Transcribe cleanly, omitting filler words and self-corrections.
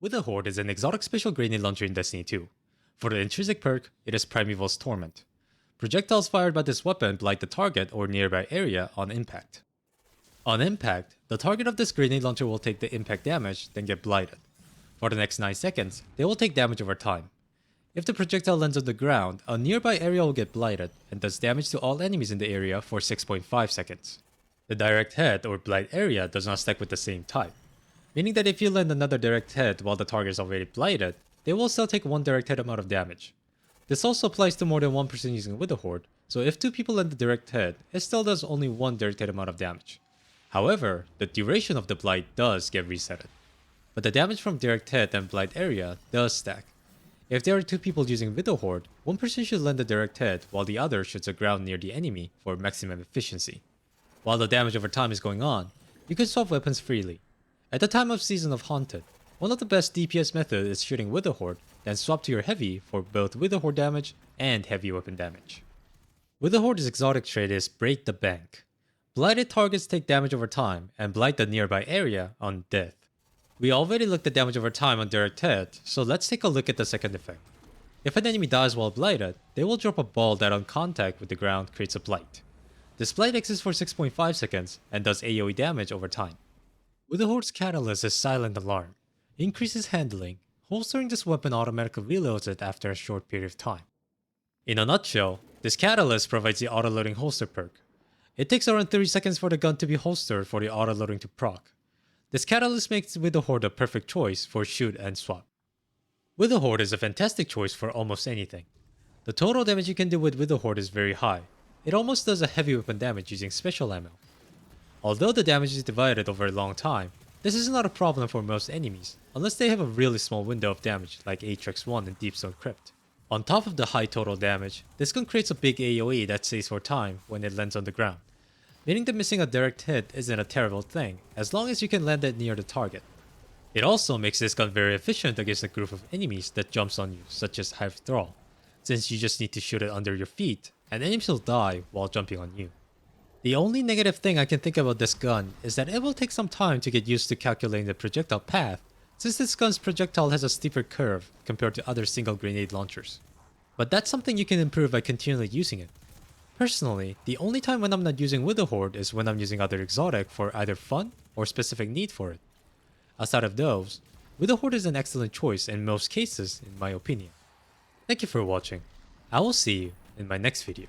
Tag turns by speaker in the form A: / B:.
A: Witherhoard is an exotic special grenade launcher in Destiny 2. For the intrinsic perk, it is Primeval's Torment. Projectiles fired by this weapon blight the target or nearby area on impact. On impact, the target of this grenade launcher will take the impact damage, then get blighted. For the next 9 seconds, they will take damage over time. If the projectile lands on the ground, a nearby area will get blighted and does damage to all enemies in the area for 6.5 seconds. The direct hit or blight area does not stack with the same type, meaning that if you land another direct hit while the target is already blighted, they will still take one direct hit amount of damage. This also applies to more than one person using Witherhoard, so if 2 people land the direct hit, it still does only one direct hit amount of damage. However, the duration of the blight does get resetted, but the damage from direct hit and blight area does stack. If there are 2 people using Witherhoard, one person should land the direct hit while the other shoots the ground near the enemy for maximum efficiency. While the damage over time is going on, you can swap weapons freely. At the time of Season of Haunted, one of the best DPS methods is shooting Witherhoard, then swap to your heavy for both Witherhoard damage and heavy weapon damage. Witherhoard's exotic trait is Break the Bank. Blighted targets take damage over time and blight the nearby area on death. We already looked at damage over time on direct hit, so let's take a look at the second effect. If an enemy dies while blighted, they will drop a ball that on contact with the ground creates a blight. This blight exists for 6.5 seconds and does AoE damage over time. Witherhoard's catalyst is Silent Alarm. It increases handling. Holstering this weapon automatically reloads it after a short period of time. In a nutshell, this catalyst provides the auto-loading holster perk. It takes around 30 seconds for the gun to be holstered for the auto-loading to proc. This catalyst makes Witherhoard a perfect choice for shoot and swap. Witherhoard is a fantastic choice for almost anything. The total damage you can do with Witherhoard is very high. It almost does a heavy weapon damage using special ammo. Although the damage is divided over a long time, this is not a problem for most enemies, unless they have a really small window of damage like Atrix 1 in Deepstone Crypt. On top of the high total damage, this gun creates a big AoE that stays for time when it lands on the ground, meaning that missing a direct hit isn't a terrible thing as long as you can land it near the target. It also makes this gun very efficient against a group of enemies that jumps on you, such as Hive Thrall, since you just need to shoot it under your feet and enemies will die while jumping on you. The only negative thing I can think about this gun is that it will take some time to get used to calculating the projectile path, since this gun's projectile has a steeper curve compared to other single grenade launchers. But that's something you can improve by continually using it. Personally, the only time when I'm not using Witherhoard is when I'm using other exotic for either fun or specific need for it. Outside of those, Witherhoard is an excellent choice in most cases in my opinion. Thank you for watching. I will see you in my next video.